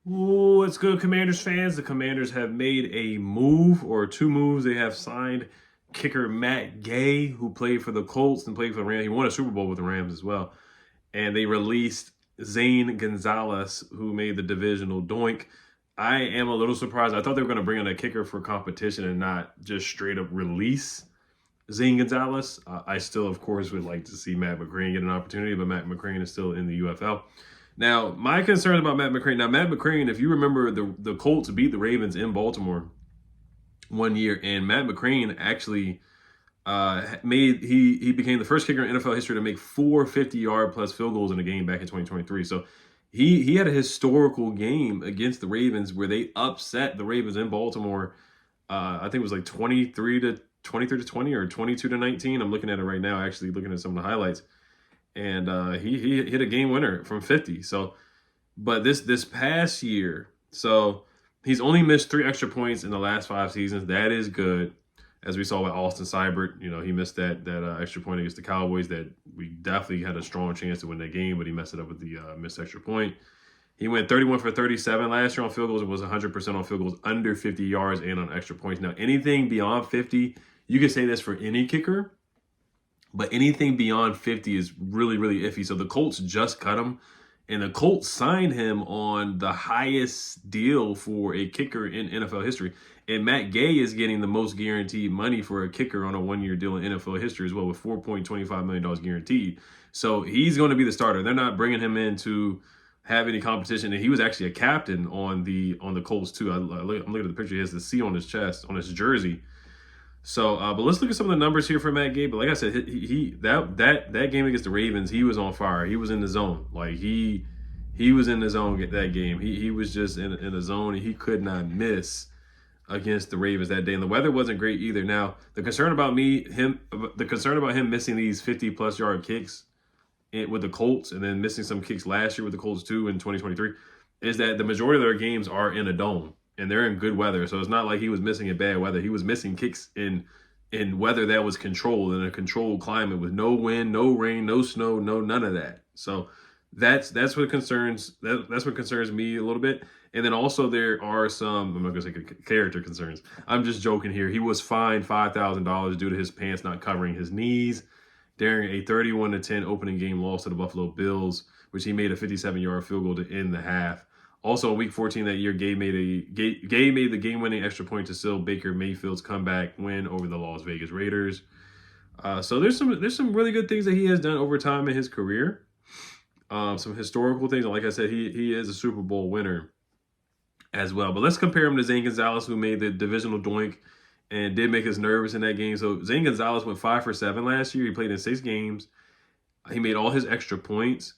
What's good, Commanders fans? The Commanders have made a move or two moves. They have signed kicker Matt Gay, who played for the Colts and played for the Rams. He won a Super Bowl with the Rams as well. And they released Zane Gonzalez, who made the divisional doink. I am a little surprised. I thought they were going to bring in a kicker for competition and not just straight up release Zane Gonzalez. I still, of course, would like to see Matt McCrane get an opportunity, but Matt McCrane is still in the UFL. Now, my concern about Matt McCrane. Now, Matt McCrane, if you remember, the Colts beat the Ravens in Baltimore one year, and Matt McCrane actually he became the first kicker in NFL history to make 4 50-yard plus field goals in a game back in 2023. So he had a historical game against the Ravens where they upset the Ravens in Baltimore. I think it was like 23 to 20 or 22 to 19. I'm looking at it right now, actually looking at some of the highlights, and he hit a game winner from 50. So, but this past year, so he's only missed 3 extra points in the last 5 seasons. That is good, as we saw with Austin Seibert. He missed that extra point against the Cowboys that we definitely had a strong chance to win that game, but he messed it up with the missed extra point. He went 31 for 37 last year on field goals and was 100% on field goals under 50 yards and on extra points. Now, anything beyond 50, you can say this for any kicker, but anything beyond 50 is really, really iffy. So the Colts just cut him, and the Colts signed him on the highest deal for a kicker in NFL history. And Matt Gay is getting the most guaranteed money for a kicker on a one-year deal in NFL history as well, with $4.25 million guaranteed. So he's going to be the starter. They're not bringing him in to have any competition. And he was actually a captain on the Colts too. I'm looking at the picture. He has the C on his chest, on his jersey. So, but let's look at some of the numbers here for Matt Gay. But like I said, that game against the Ravens, he was on fire. He was in the zone. Like he was in the zone that game. He was just in the zone, and he could not miss against the Ravens that day. And the weather wasn't great either. Now, the concern about him missing these 50+ yard kicks with the Colts, and then missing some kicks last year with the Colts too in 2023, is that the majority of their games are in a dome. And they're in good weather. So it's not like he was missing in bad weather. He was missing kicks in weather that was controlled, in a controlled climate with no wind, no rain, no snow, none of that. So that's what concerns that's what concerns me a little bit. And then also there are some, I'm not gonna say character concerns. I'm just joking here. He was fined $5,000 due to his pants not covering his knees during a 31-10 opening game loss to the Buffalo Bills, which he made a 57-yard field goal to end the half. Also, in Week 14 that year, Gay made the game-winning extra point to seal Baker Mayfield's comeback win over the Las Vegas Raiders. So there's some really good things that he has done over time in his career. Some historical things. Like I said, he is a Super Bowl winner as well. But let's compare him to Zane Gonzalez, who made the divisional doink and did make us nervous in that game. So Zane Gonzalez went 5 for 7 last year. He played in 6 games. He made all his extra points.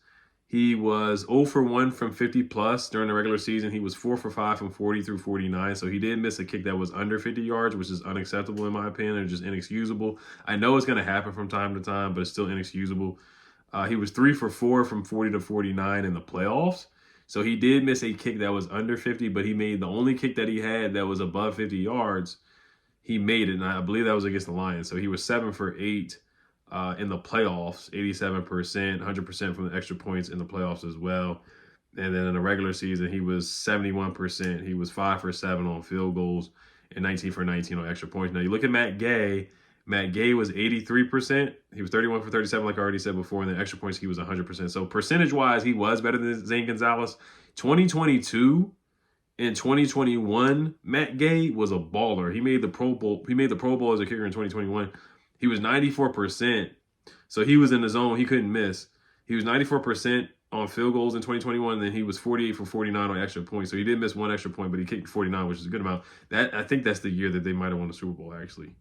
He was 0 for 1 from 50+ during the regular season. He was 4 for 5 from 40 through 49. So he did miss a kick that was under 50 yards, which is unacceptable in my opinion, and just inexcusable. I know it's going to happen from time to time, but it's still inexcusable. He was 3 for 4 from 40 to 49 in the playoffs. So he did miss a kick that was under 50, but he made the only kick that he had that was above 50 yards. He made it, and I believe that was against the Lions. So he was 7 for 8. In the playoffs, 87%, 100% from the extra points in the playoffs as well. And then in the regular season, he was 71%. He was 5 for 7 on field goals and 19 for 19 on extra points. Now you look at Matt Gay. Matt Gay was 83%. He was 31 for 37, like I already said before. And then extra points, he was 100%. So percentage-wise, he was better than Zane Gonzalez. 2022 and 2021, Matt Gay was a baller. He made the Pro Bowl. He made the Pro Bowl as a kicker in 2021. He was 94%. So he was in the zone. He couldn't miss. He was 94% on field goals in 2021. And then he was 48 for 49 on extra points. So he did miss 1 extra point, but he kicked 49, which is a good amount. I think that's the year that they might have won the Super Bowl, actually.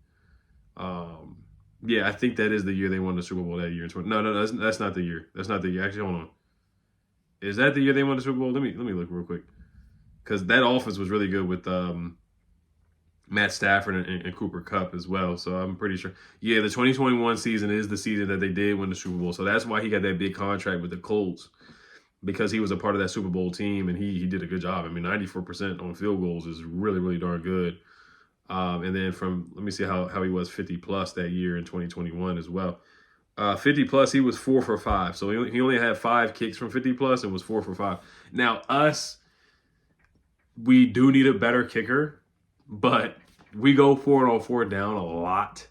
Yeah, I think that is the year they won the Super Bowl that year. No, that's not the year. That's not the year. Actually, hold on. Is that the year they won the Super Bowl? Let me look real quick. Because that offense was really good with Matt Stafford and Cooper Kupp as well. So I'm pretty sure. Yeah, the 2021 season is the season that they did win the Super Bowl. So that's why he got that big contract with the Colts, because he was a part of that Super Bowl team, and he did a good job. I mean, 94% on field goals is really, really darn good. And then let me see how he was 50+ that year in 2021 as well. 50+, he was 4 for 5. So he only had 5 kicks from 50+ and was 4 for 5. Now, We do need a better kicker, but we go for it on fourth down a lot.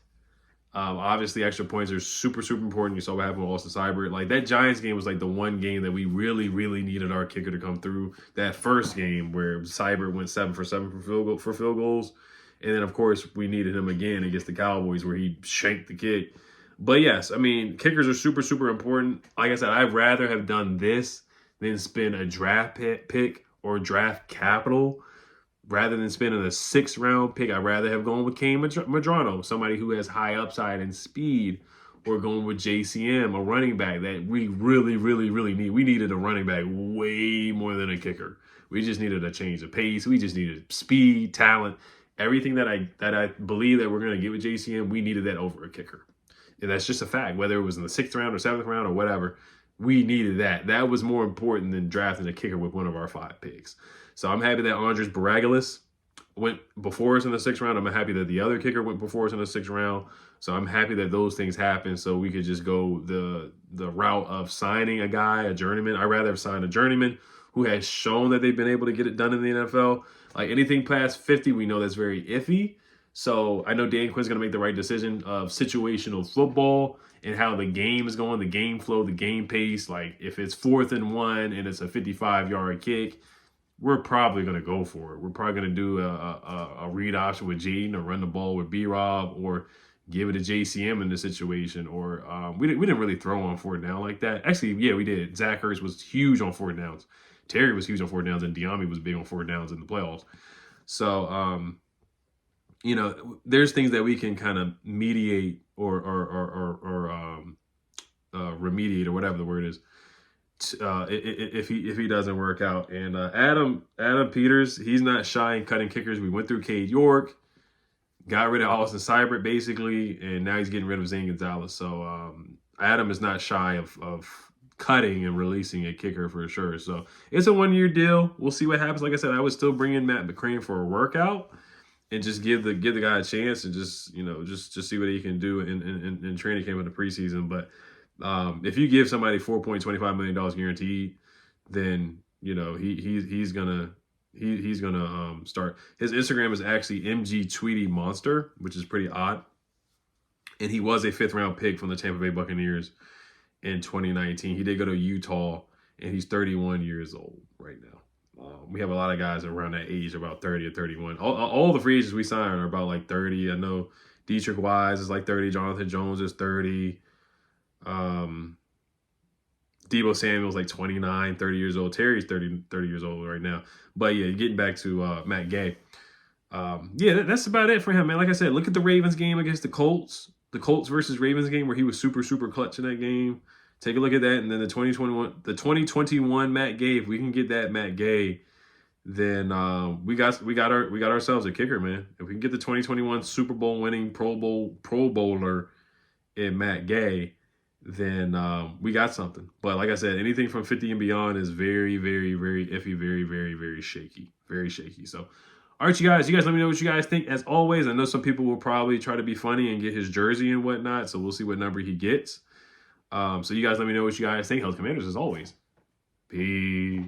Obviously, extra points are super, super important. You saw what happened with Austin Seibert. Like, that Giants game was like the one game that we really, really needed our kicker to come through. That first game where Seibert went 7 for 7 for field goals. And then, of course, we needed him again against the Cowboys where he shanked the kick. But yes, I mean, kickers are super, super important. Like I said, I'd rather have done this than spend a draft pick or draft capital. Rather than spending a 6th round pick, I'd rather have gone with Kane Madrano, somebody who has high upside and speed, or going with JCM, a running back that we really, really, really need. We needed a running back way more than a kicker. We just needed a change of pace. We just needed speed, talent, everything that I believe that we're going to get with JCM. We needed that over a kicker, and that's just a fact. Whether it was in the 6th round or 7th round or whatever, we needed that. That was more important than drafting a kicker with one of our 5 picks. So I'm happy that Andres Baraglis went before us in the 6th round. I'm happy that the other kicker went before us in the 6th round. So I'm happy that those things happened so we could just go the route of signing a guy, a journeyman. I'd rather have signed a journeyman who has shown that they've been able to get it done in the NFL. Like, anything past 50, we know that's very iffy. So I know Dan Quinn's going to make the right decision of situational football and how the game is going, the game flow, the game pace. Like, if it's 4th and 1 and it's a 55-yard kick, we're probably going to go for it. We're probably going to do a read option with Jaden or run the ball with B-Rob or give it to JCM in this situation. Or we didn't really throw on 4th down like that. Actually, yeah, we did. Zach Ertz was huge on 4th downs. Terry was huge on 4th downs, and Diami was big on 4th downs in the playoffs. So, you know, there's things that we can kind of mediate or remediate or whatever the word is. If he doesn't work out. And Adam Peters, he's not shy in cutting kickers. We went through Cade York, got rid of Austin Seibert basically, and now he's getting rid of Zane Gonzalez. So Adam is not shy of cutting and releasing a kicker for sure. So it's a 1-year deal. We'll see what happens. Like I said, I would still bring in Matt McCrane for a workout and just give the guy a chance and just see what he can do in training camp in the preseason. But if you give somebody $4.25 million guaranteed, then you know he's gonna start. His Instagram is actually MG Tweety Monster, which is pretty odd. And he was a 5th round pick from the Tampa Bay Buccaneers in 2019. He did go to Utah, and he's 31 years old right now. We have a lot of guys around that age, about 30 or 31. All the free agents we signed are about like 30. I know Dietrich Wise is like 30. Jonathan Jones is 30. Debo Samuel's like 29, 30 years old. Terry's 30 years old right now. But yeah, getting back to Matt Gay. Yeah, that's about it for him, man. Like I said, look at the Ravens game against the Colts. The Colts versus Ravens game where he was super, super clutch in that game. Take a look at that. And then the 2021 Matt Gay, if we can get that Matt Gay, then we got ourselves a kicker, man. If we can get the 2021 Super Bowl winning Pro Bowler in Matt Gay, then we got something. But like I said, anything from 50 and beyond is very, very, very iffy, very, very, very shaky. Very shaky. So, all right, you guys let me know what you guys think. As always, I know some people will probably try to be funny and get his jersey and whatnot, so we'll see what number he gets. So you guys let me know what you guys think. Health Commanders, as always. Peace.